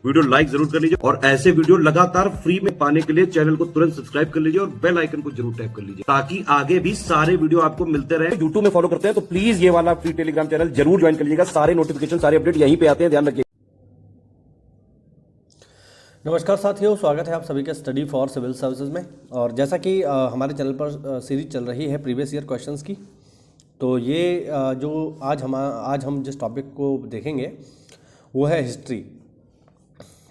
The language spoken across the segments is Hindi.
वीडियो लाइक जरूर कर लीजिए और ऐसे वीडियो लगातार फ्री में पाने के लिए चैनल को तुरंत सब्सक्राइब कर लीजिए और बेल आइकन को जरूर टैप कर लीजिए ताकि आगे भी सारे वीडियो आपको मिलते रहे। यूट्यूब में फॉलो करते हैं तो प्लीज ये वाला फ्री टेलीग्राम चैनल जरूर ज्वाइन कर लीजिएगा। सारे नोटिफिकेशन सारे अपडेट यहीं पे आते हैं, ध्यान रखिए। नमस्कार साथियों, स्वागत है आप सभी के स्टडी फॉर सिविल सर्विसेज में। और जैसा कि हमारे चैनल पर सीरीज चल रही है प्रीवियस ईयर क्वेश्चंस की, तो ये जो आज हम जिस टॉपिक को देखेंगे वो है हिस्ट्री।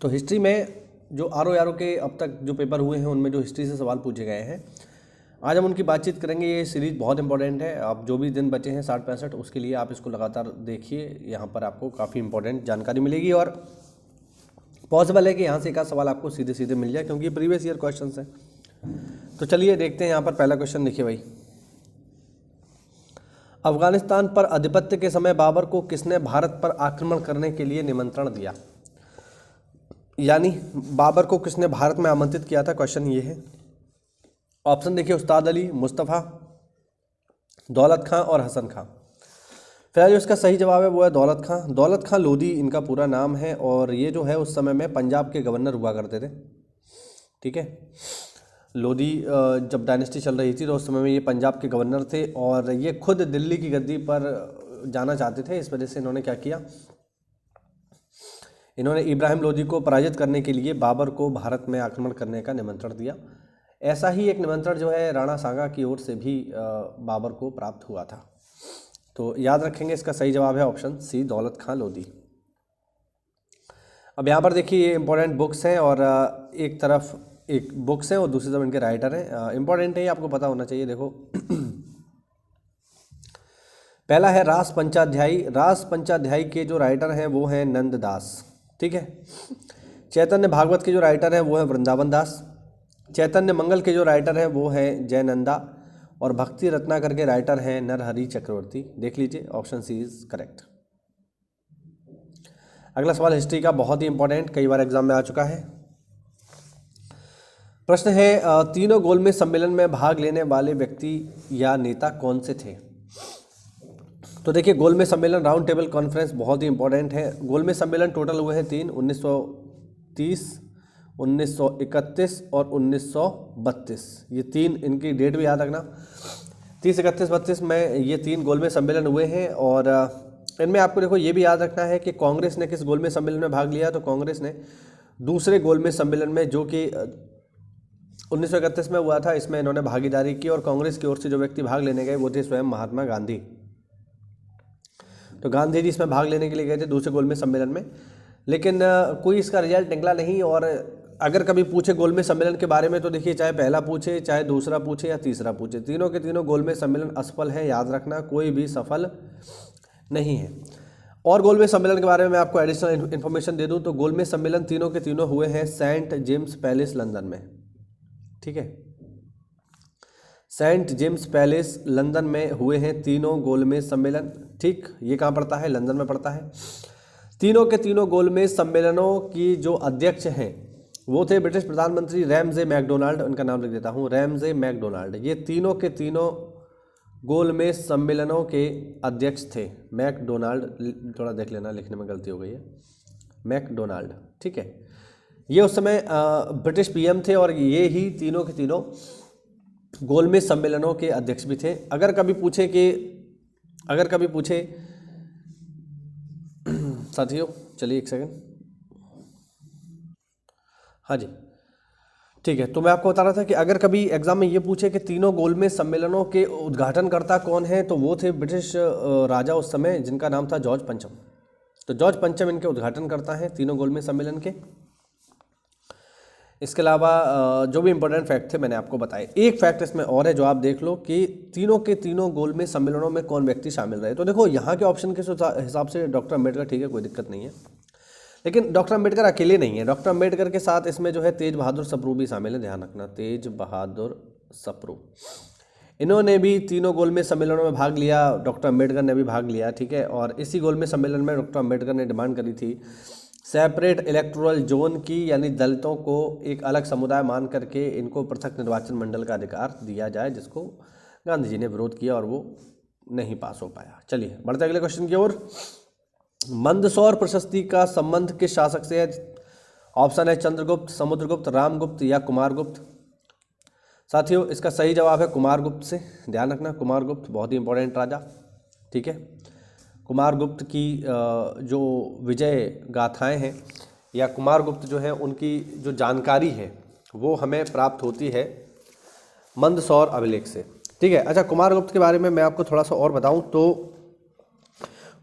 तो हिस्ट्री में जो आर के अब तक जो पेपर हुए हैं उनमें जो हिस्ट्री से सवाल पूछे गए हैं, आज हम उनकी बातचीत करेंगे। ये सीरीज़ बहुत इंपॉर्टेंट है। आप जो भी दिन बचे हैं 60-65 उसके लिए आप इसको लगातार देखिए, यहाँ पर आपको काफ़ी इंपॉर्टेंट जानकारी मिलेगी और पॉसिबल है कि यहाँ से एक आध सवाल आपको सीधे सीधे मिल जाए क्योंकि प्रीवियस ईयर क्वेश्चंस हैं। तो चलिए देखते हैं। यहाँ पर पहला क्वेश्चन देखिए भाई, अफगानिस्तान पर आधिपत्य के समय बाबर को किसने भारत पर आक्रमण करने के लिए निमंत्रण दिया? यानी बाबर को किसने भारत में आमंत्रित किया था, क्वेश्चन ये है। ऑप्शन देखिए, उस्ताद अली, मुस्तफ़ा, दौलत खां और हसन खां। फिलहाल जो इसका सही जवाब है वो है दौलत खां। दौलत खां लोधी इनका पूरा नाम है और ये जो है उस समय में पंजाब के गवर्नर हुआ करते थे। ठीक है, लोधी जब डायनेस्टी चल रही थी तो उस समय में ये पंजाब के गवर्नर थे और ये खुद दिल्ली की गद्दी पर जाना चाहते थे। इस वजह से इन्होंने क्या किया, इन्होंने इब्राहिम लोधी को पराजित करने के लिए बाबर को भारत में आक्रमण करने का निमंत्रण दिया। ऐसा ही एक निमंत्रण जो है राणा सांगा की ओर से भी बाबर को प्राप्त हुआ था। तो याद रखेंगे, इसका सही जवाब है ऑप्शन सी, दौलत खां लोधी। अब यहाँ पर देखिए ये इंपॉर्टेंट बुक्स हैं और एक तरफ एक बुक्स हैं और दूसरी तरफ इनके राइटर हैं। इंपॉर्टेंट है, आपको पता होना चाहिए। देखो पहला है रास पंचाध्यायी। रास पंचाध्यायी के जो राइटर हैं वो हैं नंददास। ठीक है, चैतन्य भागवत के जो राइटर हैं वो है वृंदावन दास। चैतन्य मंगल के जो राइटर हैं वो हैं जयनंदा और भक्ति रत्नाकर के राइटर हैं नरहरि चक्रवर्ती। देख लीजिए, ऑप्शन सी इज करेक्ट। अगला सवाल हिस्ट्री का, बहुत ही इंपॉर्टेंट, कई बार एग्जाम में आ चुका है। प्रश्न है, तीनों गोलमेज सम्मेलन में भाग लेने वाले व्यक्ति या नेता कौन से थे? तो देखिए, गोलमेज सम्मेलन राउंड टेबल कॉन्फ्रेंस बहुत ही इंपॉर्टेंट है। गोलमेज सम्मेलन टोटल हुए हैं 3, 1930, 1931 और 1932। ये 3 इनकी डेट भी याद रखना। 30, 31, 32 में ये 3 गोलमेज सम्मेलन हुए हैं और इनमें आपको देखो ये भी याद रखना है कि कांग्रेस ने किस गोलमेज सम्मेलन में भाग लिया। तो कांग्रेस ने दूसरे गोलमेज सम्मेलन में, जो कि 1931 में हुआ था, इसमें इन्होंने भागीदारी की और कांग्रेस की ओर से जो व्यक्ति भाग लेने गए वो थे स्वयं महात्मा गांधी। तो गांधी जी इसमें भाग लेने के लिए गए थे दूसरे गोलमेज सम्मेलन में, लेकिन कोई इसका रिजल्ट निकला नहीं। और अगर कभी पूछे गोलमेज सम्मेलन के बारे में तो देखिए, चाहे पहला पूछे, चाहे दूसरा पूछे या तीसरा पूछे, तीनों के तीनों गोलमेज सम्मेलन असफल है। याद रखना, कोई भी सफल नहीं है। और गोलमेज सम्मेलन के बारे में मैं आपको एडिशनल इन्फॉर्मेशन दे दूं तो गोलमेज सम्मेलन तीनों के तीनों हुए हैं सेंट जेम्स पैलेस लंदन में। ठीक है, सेंट जेम्स पैलेस लंदन में हुए हैं तीनों गोलमेज सम्मेलन। ठीक, ये कहाँ पड़ता है? लंदन में पड़ता है। तीनों के तीनों गोलमेज सम्मेलनों की जो अध्यक्ष हैं वो थे ब्रिटिश प्रधानमंत्री रैमजे मैकडोनाल्ड। उनका नाम लिख देता हूँ, रैमजे मैकडोनाल्ड। ये तीनों के तीनों गोलमेज सम्मेलनों के अध्यक्ष थे। मैकडोनाल्ड, थोड़ा देख लेना, लिखने में गलती हो गई है, मैकडोनाल्ड। ठीक है, ये उस समय ब्रिटिश पीएम थे और ये ही तीनों के तीनों गोलमेज सम्मेलनों के अध्यक्ष भी थे। अगर कभी पूछे साथियों, चलिए एक सेकंड, हाँ जी ठीक है। तो मैं आपको बता रहा था कि अगर कभी एग्जाम में ये पूछे कि तीनों गोलमेज सम्मेलनों के उद्घाटनकर्ता कौन हैं, तो वो थे ब्रिटिश राजा उस समय, जिनका नाम था जॉर्ज पंचम। तो जॉर्ज पंचम इनके उद्घाटनकर्ता हैं तीनों गोलमेज सम्मेलन के। इसके अलावा जो भी इंपॉर्टेंट फैक्ट थे मैंने आपको बताए। एक फैक्ट इसमें और है जो आप देख लो कि तीनों के तीनों गोलमेज सम्मेलनों में कौन व्यक्ति शामिल रहे। तो देखो यहाँ के ऑप्शन के हिसाब से डॉक्टर अम्बेडकर, ठीक है, कोई दिक्कत नहीं है, लेकिन डॉक्टर अम्बेडकर अकेले नहीं है। डॉक्टर अम्बेडकर के साथ इसमें जो है तेज बहादुर सप्रू भी शामिल है, ध्यान रखना, तेज बहादुर सप्रू। इन्होंने भी तीनों गोलमेज सम्मेलनों में भाग लिया, डॉक्टर अम्बेडकर ने भी भाग लिया। ठीक है, और इसी गोलमेज सम्मेलन में डॉक्टर अम्बेडकर ने डिमांड करी थी सेपरेट इलेक्टोरल जोन की, यानी दलितों को एक अलग समुदाय मान करके इनको पृथक निर्वाचन मंडल का अधिकार दिया जाए, जिसको गांधी जी ने विरोध किया और वो नहीं पास हो पाया। चलिए बढ़ते अगले क्वेश्चन की ओर। मंदसौर प्रशस्ति का संबंध किस शासक से है? ऑप्शन है चंद्रगुप्त, समुद्रगुप्त, रामगुप्त या कुमारगुप्त। साथियों इसका सही जवाब है कुमारगुप्त से, ध्यान रखना कुमारगुप्त बहुत ही इंपॉर्टेंट राजा, ठीक है। कुमारगुप्त की जो विजय गाथाएं हैं या कुमारगुप्त जो है उनकी जो जानकारी है वो हमें प्राप्त होती है मंदसौर अभिलेख से, ठीक है। अच्छा, कुमारगुप्त के बारे में मैं आपको थोड़ा सा और बताऊं तो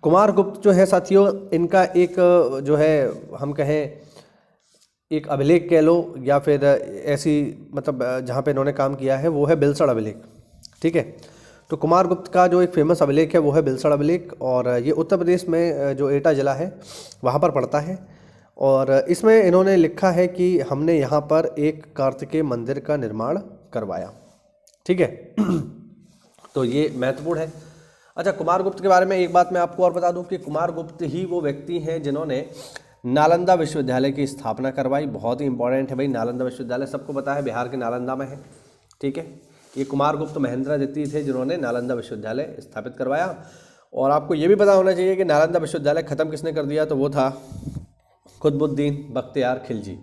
कुमारगुप्त जो है साथियों, इनका एक जो है हम कहें एक अभिलेख कह लो या फिर ऐसी मतलब जहाँ पे इन्होंने काम किया है वो है बिलसड़ अभिलेख, ठीक है। तो कुमारगुप्त का जो एक फेमस अभिलेख है वो है बिलसड़ अभिलेख, और ये उत्तर प्रदेश में जो एटा जिला है वहाँ पर पड़ता है। और इसमें इन्होंने लिखा है कि हमने यहाँ पर एक कार्तिकेय मंदिर का निर्माण करवाया, ठीक है। तो ये महत्वपूर्ण है। अच्छा, कुमारगुप्त के बारे में एक बात मैं आपको और बता दूं कि कुमारगुप्त ही वो व्यक्ति हैं जिन्होंने नालंदा विश्वविद्यालय की स्थापना करवाई। बहुत ही इंपॉर्टेंट है भाई, नालंदा विश्वविद्यालय सबको पता है बिहार के नालंदा में है, ठीक है। ये कुमारगुप्त महेंद्र द्वितीय थे जिन्होंने नालंदा विश्वविद्यालय स्थापित करवाया। और आपको ये भी पता होना चाहिए कि नालंदा विश्वविद्यालय ख़त्म किसने कर दिया, तो वो था कुतुबुद्दीन बख्तियार खिलजी,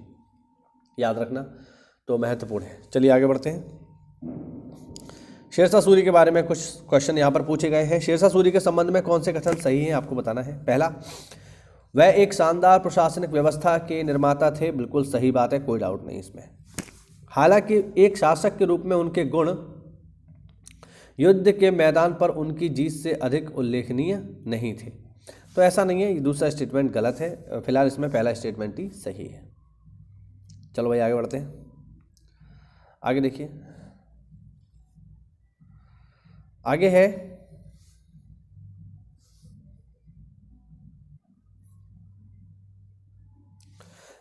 याद रखना, तो महत्वपूर्ण है। चलिए आगे बढ़ते हैं। शेरशाह सूरी के बारे में कुछ क्वेश्चन यहाँ पर पूछे गए हैं। शेरशाह सूरी के संबंध में कौन से कथन सही हैं आपको बताना है। पहला, वह एक शानदार प्रशासनिक व्यवस्था के निर्माता थे, बिल्कुल सही बात है, कोई डाउट नहीं इसमें। हालांकि एक शासक के रूप में उनके गुण युद्ध के मैदान पर उनकी जीत से अधिक उल्लेखनीय नहीं थे, तो ऐसा नहीं है, ये दूसरा स्टेटमेंट गलत है। फिलहाल इसमें पहला स्टेटमेंट ही सही है। चलो भाई आगे बढ़ते हैं। आगे देखिए, आगे है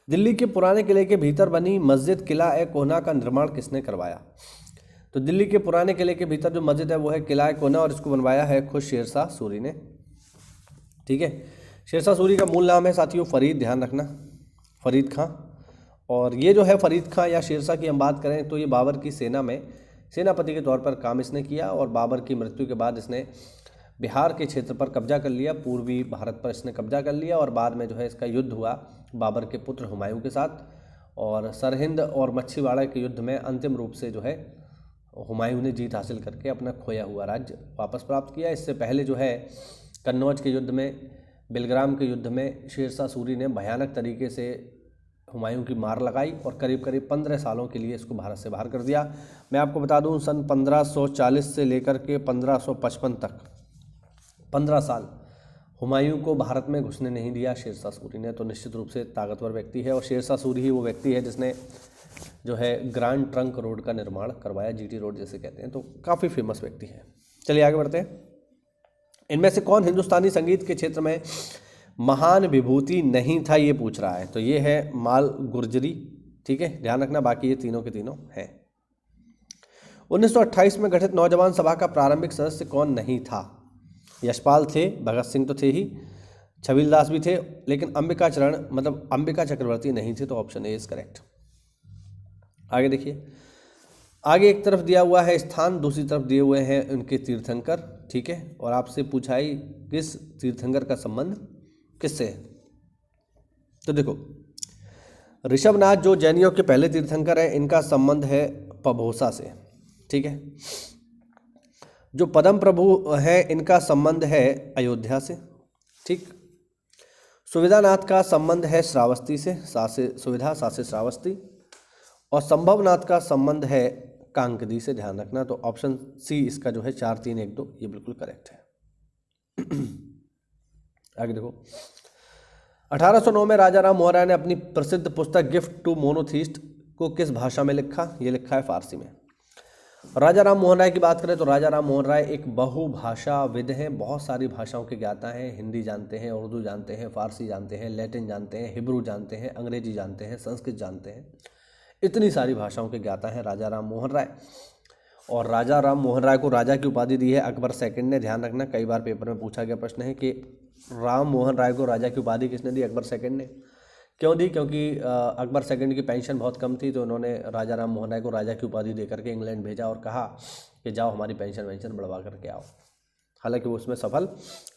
दिल्ली के पुराने किले के भीतर बनी मस्जिद किला ए कोना का निर्माण किसने करवाया। तो दिल्ली के पुराने किले के भीतर जो मस्जिद है वो है किला ए कोना, और इसको बनवाया है खुद शेरशाह सूरी ने, ठीक है। शेरशाह सूरी का मूल नाम है साथियों फरीद, ध्यान रखना, फरीद खां। और ये जो है फरीद खां या शेरशाह की हम बात करें तो ये बाबर की सेना में सेनापति के तौर पर काम इसने किया, और बाबर की मृत्यु के बाद इसने बिहार के क्षेत्र पर कब्जा कर लिया, पूर्वी भारत पर इसने कब्जा कर लिया, और बाद में जो है इसका युद्ध हुआ बाबर के पुत्र हुमायूं के साथ, और सरहिंद और मच्छीवाड़ा के युद्ध में अंतिम रूप से जो है हुमायूं ने जीत हासिल करके अपना खोया हुआ राज्य वापस प्राप्त किया। इससे पहले जो है कन्नौज के युद्ध में, बिलग्राम के युद्ध में शेरशाह सूरी ने भयानक तरीके से हुमायूं की मार लगाई और करीब करीब 15 सालों के लिए इसको भारत से बाहर कर दिया। मैं आपको बता दूं सन 1540 से लेकर के 1555 तक 15 साल हुमायूं को भारत में घुसने नहीं दिया शेरशाह सूरी ने, तो निश्चित रूप से ताकतवर व्यक्ति है। और शेरशाह सूरी ही वो व्यक्ति है जिसने जो है ग्रांड ट्रंक रोड का निर्माण करवाया, जीटी रोड जैसे कहते हैं, तो काफ़ी फेमस व्यक्ति है। चलिए आगे बढ़ते हैं। इनमें से कौन हिंदुस्तानी संगीत के क्षेत्र में महान विभूति नहीं था, ये पूछ रहा है। तो ये है माल गुर्जरी, ठीक है, ध्यान रखना, बाकी ये तीनों के तीनों हैं। 1928 में गठित नौजवान सभा का प्रारंभिक सदस्य कौन नहीं था। यशपाल थे, भगत सिंह तो थे ही, छबीलदास भी थे, लेकिन अंबिका चक्रवर्ती नहीं थे, तो ऑप्शन ए इज करेक्ट। आगे देखिए, आगे एक तरफ दिया हुआ है स्थान, दूसरी तरफ दिए हुए हैं उनके तीर्थंकर, ठीक है। और आपसे पूछा ही किस तीर्थंकर का संबंध किससे है। तो देखो, ऋषभनाथ जो जैनियों के पहले तीर्थंकर हैं, इनका संबंध है पभोसा से, ठीक है। जो पदम प्रभु है इनका संबंध है अयोध्या से, ठीक। सुविधानाथ का संबंध है श्रावस्ती से, सासे सुविधा सासे श्रावस्ती। और संभवनाथ का संबंध है कांकदी से, ध्यान रखना। तो ऑप्शन सी इसका जो है 4 3 1 2 ये बिल्कुल करेक्ट है। आगे देखो, 1809 में राजा राम मोहन राय ने अपनी प्रसिद्ध पुस्तक गिफ्ट टू मोनोथीस्ट को किस भाषा में लिखा। ये लिखा है फारसी में। राजा राम मोहन राय की बात करें तो राजा राम मोहन राय एक बहुभाषाविद हैं, बहुत सारी भाषाओं के ज्ञाता हैं। हिंदी जानते हैं, उर्दू जानते हैं, फारसी जानते हैं, लैटिन जानते हैं, हिब्रू जानते हैं, अंग्रेजी जानते हैं, संस्कृत जानते हैं, इतनी सारी भाषाओं के ज्ञाता हैं राजा राम मोहन राय। और राजा राम मोहन राय को राजा की उपाधि दी है अकबर सेकंड ने, ध्यान रखना, कई बार पेपर में पूछा गया प्रश्न है कि राम मोहन राय को राजा की उपाधि किसने दी, अकबर सेकंड ने। क्यों दी, क्योंकि अकबर सेकंड की पेंशन बहुत कम थी, तो उन्होंने राजा राम मोहन राय को राजा की उपाधि दे करके इंग्लैंड भेजा और कहा कि जाओ हमारी पेंशन बढ़वा करके आओ। हालांकि वो उसमें सफल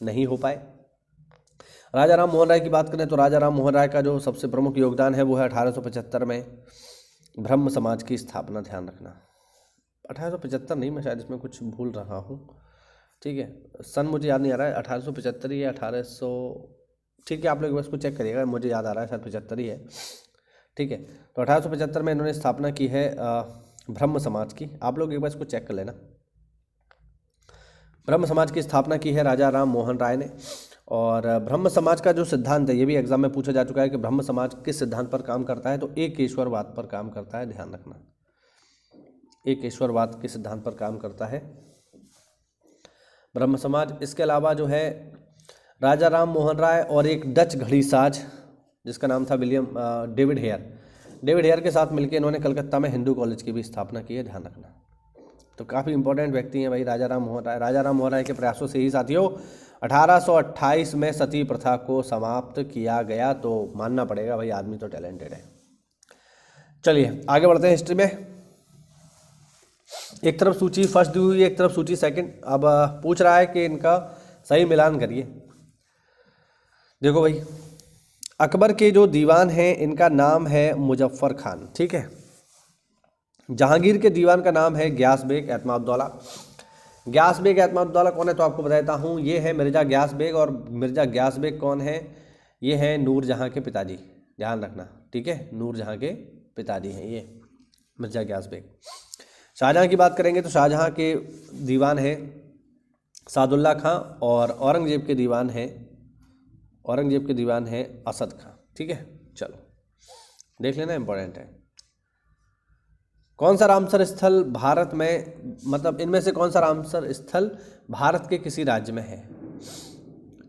नहीं हो पाए। राजा राम मोहन राय की बात करें तो राजा राम मोहन राय का जो सबसे प्रमुख योगदान है वो है 1875 में ब्रह्म समाज की स्थापना। ध्यान रखना 1875 नहीं, मैं शायद इसमें कुछ भूल रहा हूँ, ठीक है, सन मुझे याद नहीं आ रहा है, 1875 ही है 1800, ठीक है, आप लोग बस को चेक करिएगा, मुझे याद आ रहा है शायद 75 ही है, ठीक है। तो 1875 में इन्होंने स्थापना की है ब्रह्म समाज की। आप लोग एक बार इसको चेक कर लेना। ब्रह्म समाज की स्थापना की है राजा राम मोहन राय ने। और ब्रह्म समाज का जो सिद्धांत है, ये भी एग्जाम में पूछा जा चुका है कि ब्रह्म समाज किस सिद्धांत पर काम करता है, तो एक ईश्वरवाद पर काम करता है। ध्यान रखना, एक ईश्वरवाद के सिद्धांत पर काम करता है ब्रह्म समाज। इसके अलावा जो है राजा राम मोहन राय और एक डच घड़ीसाज जिसका नाम था डेविड हेयर के साथ मिलकर इन्होंने कलकत्ता में हिंदू कॉलेज की भी स्थापना की है। ध्यान रखना, तो काफ़ी इंपॉर्टेंट व्यक्ति हैं भाई राजा राम मोहन राय। राजा राम मोहन राय के प्रयासों से ही साथियों 1828 में सती प्रथा को समाप्त किया गया। तो मानना पड़ेगा भाई, आदमी तो टैलेंटेड है। चलिए आगे बढ़ते हैं हिस्ट्री में। एक तरफ सूची फर्स्ट दी हुई है, एक तरफ सूची सेकंड। अब पूछ रहा है कि इनका सही मिलान करिए। देखो भाई, अकबर के जो दीवान हैं इनका नाम है मुजफ्फर खान, ठीक है। जहांगीर के दीवान का नाम है गयास बेग एतमादुद्दौला। गयास बेग एतमादुद्दौला कौन है तो आपको बताता हूँ, ये है मिर्ज़ा गयास बेग। और मिर्ज़ा गयास बेग कौन है, ये हैं नूरजहाँ के पिताजी। ध्यान रखना, ठीक है, नूरजहाँ के पिताजी हैं ये मिर्ज़ा गयास बेग। शाहजहाँ की बात करेंगे तो शाहजहाँ के दीवान हैं सादुल्ला खां। और औरंगजेब के दीवान हैं असद खां, ठीक है। चलो देख लेना, इंपॉर्टेंट है। कौन सा रामसर स्थल भारत में, मतलब इनमें से कौन सा रामसर स्थल भारत के किसी राज्य में है,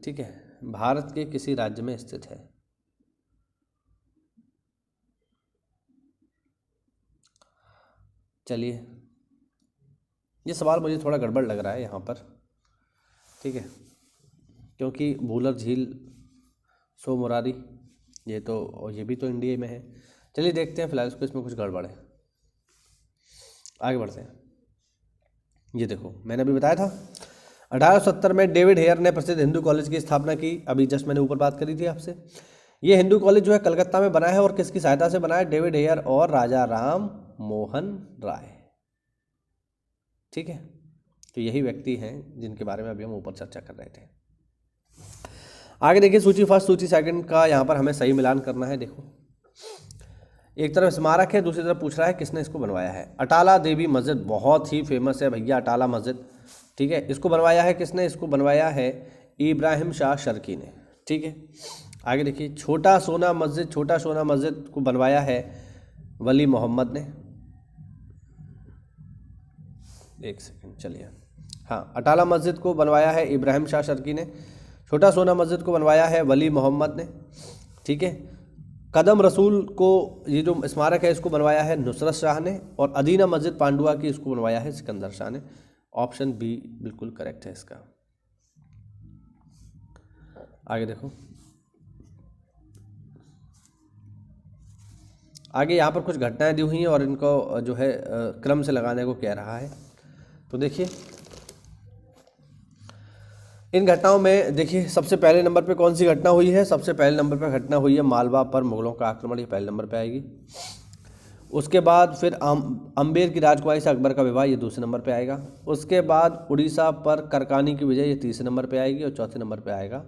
ठीक है, भारत के किसी राज्य में स्थित है। चलिए, ये सवाल मुझे थोड़ा गड़बड़ लग रहा है यहाँ पर, ठीक है, क्योंकि भूलर झील, सो मुरारी, ये भी तो इंडिया में है। चलिए देखते हैं, फिलहाल इसको, इसमें कुछ गड़बड़ है। आगे बढ़ते हैं। ये देखो, मैंने अभी बताया था 1870 में डेविड हेयर ने प्रसिद्ध हिंदू कॉलेज की स्थापना की। अभी जस्ट मैंने ऊपर बात करी थी आपसे। ये हिंदू कॉलेज जो है कलकत्ता में बना है, और किसकी सहायता से बना है, डेविड हेयर और राजा राम मोहन राय, ठीक है। तो यही व्यक्ति हैं जिनके बारे में अभी हम ऊपर चर्चा कर रहे थे। आगे देखिए, सूची फर्स्ट सूची सेकंड का यहाँ पर हमें सही मिलान करना है। देखो, एक तरफ स्मारक है, दूसरी तरफ पूछ रहा है किसने इसको बनवाया है। अटाला देवी मस्जिद बहुत ही फेमस है भैया, अटाला मस्जिद, ठीक है। इसको बनवाया है किसने, इसको बनवाया है इब्राहिम शाह शर्की ने, ठीक है। आगे देखिए, छोटा सोना मस्जिद को बनवाया है वली मोहम्मद ने। एक सेकंड, चलिए, हाँ, अटाला मस्जिद को बनवाया है इब्राहिम शाह शर्की ने। छोटा सोना मस्जिद को बनवाया है वली मोहम्मद ने, ठीक है। कदम रसूल को, ये जो स्मारक है, इसको बनवाया है नुसरत शाह ने। और अदीना मस्जिद पांडुआ की, इसको बनवाया है सिकंदर शाह ने। ऑप्शन बी बिल्कुल करेक्ट है इसका। आगे देखो, आगे यहाँ पर कुछ घटनाएं दी हुई हैं और इनको जो है क्रम से लगाने को कह रहा है। तो देखिए, इन घटनाओं में देखिए सबसे पहले नंबर पे कौन सी घटना हुई है। सबसे पहले नंबर पे घटना हुई है मालवा पर मुगलों का आक्रमण, ये पहले नंबर पे आएगी। उसके बाद फिर अम्बेर की राजकुमारी से अकबर का विवाह, ये दूसरे नंबर पे आएगा। उसके बाद उड़ीसा पर करकानी की विजय, ये तीसरे नंबर पे आएगी। और चौथे नंबर पे आएगा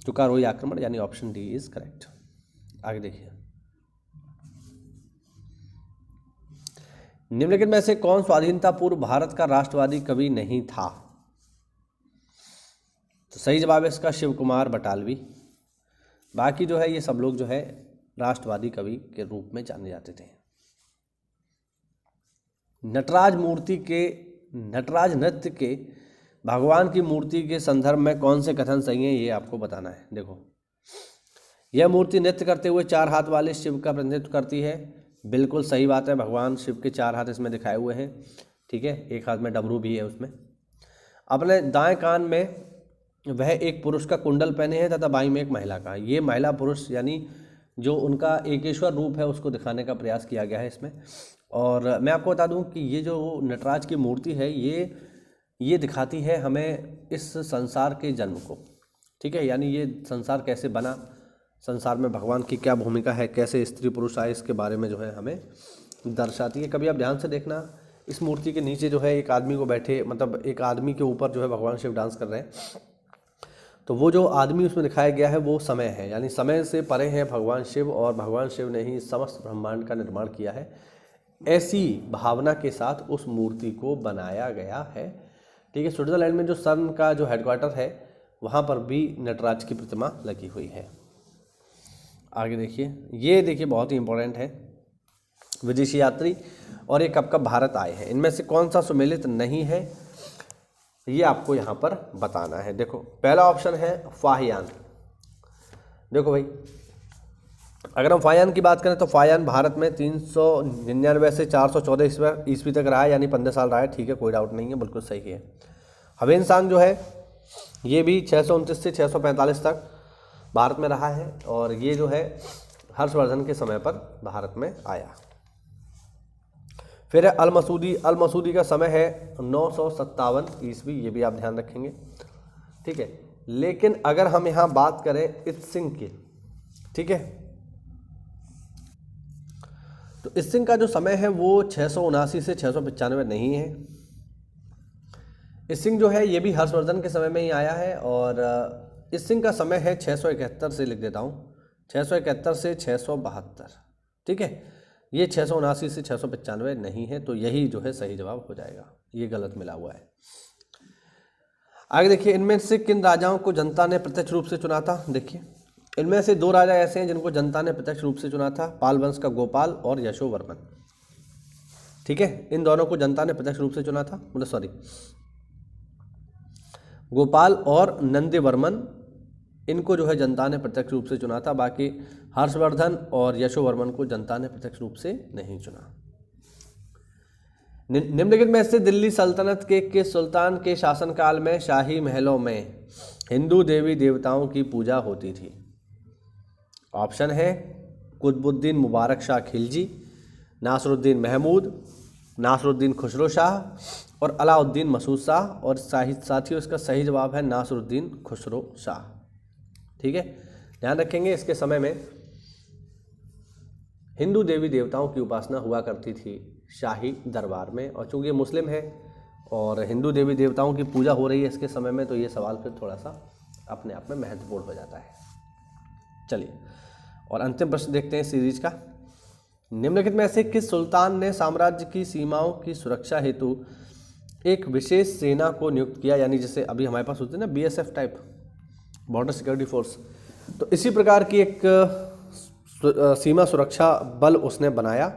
तुकारोई आक्रमण, यानी ऑप्शन डी इज करेक्ट। आगे देखिए, निम्नलिखित में से कौन स्वाधीनता पूर्व भारत का राष्ट्रवादी कवि नहीं था। तो सही जवाब है इसका शिव कुमार बटालवी। बाकी जो है ये सब लोग जो है राष्ट्रवादी कवि के रूप में जाने जाते थे। नटराज नृत्य के भगवान की मूर्ति के संदर्भ में कौन से कथन सही हैं, ये आपको बताना है। देखो, यह मूर्ति नृत्य करते हुए 4 हाथ वाले शिव का प्रतिनिधित्व करती है। बिल्कुल सही बात है, भगवान शिव के 4 हाथ इसमें दिखाए हुए हैं, ठीक है। एक हाथ में डमरू भी है उसमें। अपने दाएं कान में वह एक पुरुष का कुंडल पहने हैं तथा बाईं में एक महिला का। ये महिला पुरुष यानी जो उनका एकेश्वर रूप है उसको दिखाने का प्रयास किया गया है इसमें। और मैं आपको बता दूं कि ये जो नटराज की मूर्ति है ये दिखाती है हमें इस संसार के जन्म को, ठीक है, यानी ये संसार कैसे बना, संसार में भगवान की क्या भूमिका है, कैसे स्त्री पुरुष आए, इसके बारे में जो है हमें दर्शाती है। कभी आप ध्यान से देखना, इस मूर्ति के नीचे जो है एक आदमी को बैठे, मतलब एक आदमी के ऊपर जो है भगवान शिव डांस कर रहे हैं, तो वो जो आदमी उसमें दिखाया गया है वो समय है, यानी समय से परे है भगवान शिव, और भगवान शिव ने ही समस्त ब्रह्मांड का निर्माण किया है। ऐसी भावना के साथ उस मूर्ति को बनाया गया है। ठीक है, स्विट्जरलैंड में जो सर्न का जो हेडक्वार्टर है वहाँ पर भी नटराज की प्रतिमा लगी हुई है। आगे देखिए, ये देखिए बहुत ही इंपॉर्टेंट है, विदेशी यात्री और ये कब कब भारत आए हैं, इनमें से कौन सा सुमेलित नहीं है, ये आपको यहाँ पर बताना है। देखो पहला ऑप्शन है फाहियान। देखो भाई, अगर हम फाहियान की बात करें तो फाहियान भारत में 399 से 414 ईस्वी तक रहा है, यानी 15 साल रहा है। ठीक है, कोई डाउट नहीं है, बिल्कुल सही है। हवेनसांग जो है ये भी 629 से 645 तक भारत में रहा है, और ये जो है हर्षवर्धन के समय पर भारत में आया। फिर है अल मसूदी। अल मसूदी का समय है 957 ईस्वी, ये भी आप ध्यान रखेंगे। ठीक है, लेकिन अगर हम यहाँ बात करें इत्सिंग की, ठीक है, तो इत्सिंग का जो समय है वो 679 से 695 नहीं है। इत्सिंग जो है ये भी हर्षवर्धन के समय में ही आया है, और इत्सिंग का समय है 671 से, लिख देता हूँ 671 से 672। ठीक है, ये 679 से 695 नहीं है, तो यही जो है सही जवाब हो जाएगा, ये गलत मिला हुआ है। आगे देखिए, इनमें से किन राजाओं को जनता ने प्रत्यक्ष रूप से चुना था। देखिए, इनमें से 2 राजा ऐसे हैं जिनको जनता ने प्रत्यक्ष रूप से चुना था, पाल वंश का गोपाल और यशोवर्मन। ठीक है, इन दोनों को जनता ने प्रत्यक्ष रूप से चुना था, मतलब सॉरी, गोपाल और नंदीवर्मन, इनको जो है जनता ने प्रत्यक्ष रूप से चुना था। बाकी हर्षवर्धन और यशोवर्मन को जनता ने प्रत्यक्ष रूप से नहीं चुना। निम्नलिखित में से दिल्ली सल्तनत के सुल्तान के शासनकाल में शाही महलों में हिंदू देवी देवताओं की पूजा होती थी। ऑप्शन है कुतुबुद्दीन मुबारक शाह खिलजी, नासरुद्दीन महमूद, नासरुद्दीन खुसरो शाह और अलाउद्दीन मसूद शाह, और साथियों इसका सही जवाब है नासरुद्दीन खुसरो शाह। ठीक है, ध्यान रखेंगे इसके समय में हिंदू देवी देवताओं की उपासना हुआ करती थी शाही दरबार में, और चूंकि ये मुस्लिम है और हिंदू देवी देवताओं की पूजा हो रही है इसके समय में, तो ये सवाल फिर थोड़ा सा अपने आप में महत्वपूर्ण हो जाता है। चलिए, और अंतिम प्रश्न देखते हैं सीरीज का। निम्नलिखित में से किस सुल्तान ने साम्राज्य की सीमाओं की सुरक्षा हेतु एक विशेष सेना को नियुक्त किया, यानी जैसे अभी हमारे पास होते हैं ना BSF type, border security force, तो इसी प्रकार की एक सीमा सुरक्षा बल उसने बनाया,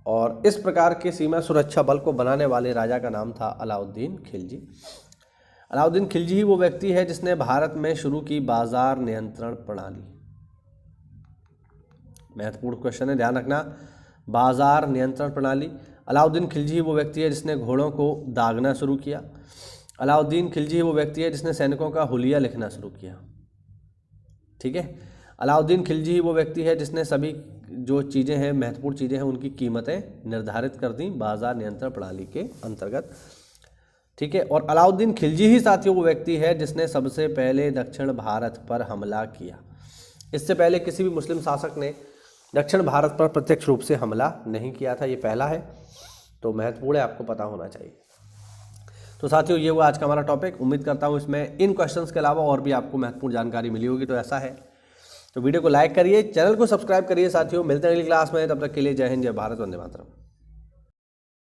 और इस प्रकार के सीमा सुरक्षा बल को बनाने वाले राजा का नाम था अलाउद्दीन खिलजी। अलाउद्दीन खिलजी ही वो व्यक्ति है जिसने भारत में शुरू की बाजार नियंत्रण प्रणाली। महत्वपूर्ण क्वेश्चन है, ध्यान रखना, बाजार नियंत्रण प्रणाली। अलाउद्दीन खिलजी ही वो व्यक्ति है जिसने घोड़ों को दागना शुरू किया। अलाउद्दीन खिलजी ही वो व्यक्ति है जिसने सैनिकों का हुलिया लिखना शुरू किया। ठीक है, अलाउद्दीन खिलजी ही वो व्यक्ति है जिसने सभी जो चीज़ें हैं, महत्वपूर्ण चीज़ें हैं, उनकी कीमतें निर्धारित कर दी बाजार नियंत्रण प्रणाली के अंतर्गत। ठीक है, और अलाउद्दीन खिलजी ही साथियों वो व्यक्ति है जिसने सबसे पहले दक्षिण भारत पर हमला किया। इससे पहले किसी भी मुस्लिम शासक ने दक्षिण भारत पर प्रत्यक्ष रूप से हमला नहीं किया था, ये पहला है, तो महत्वपूर्ण है, आपको पता होना चाहिए। तो साथियों, ये हुआ आज का हमारा टॉपिक। उम्मीद करता हूँ इसमें इन क्वेश्चंस के अलावा और भी आपको महत्वपूर्ण जानकारी मिली होगी, तो ऐसा है तो वीडियो को लाइक करिए, चैनल को सब्सक्राइब करिए। साथियों, मिलते हैं अगली क्लास में, तब तक के लिए जय हिंद, जय भारत, वंदे मातरम।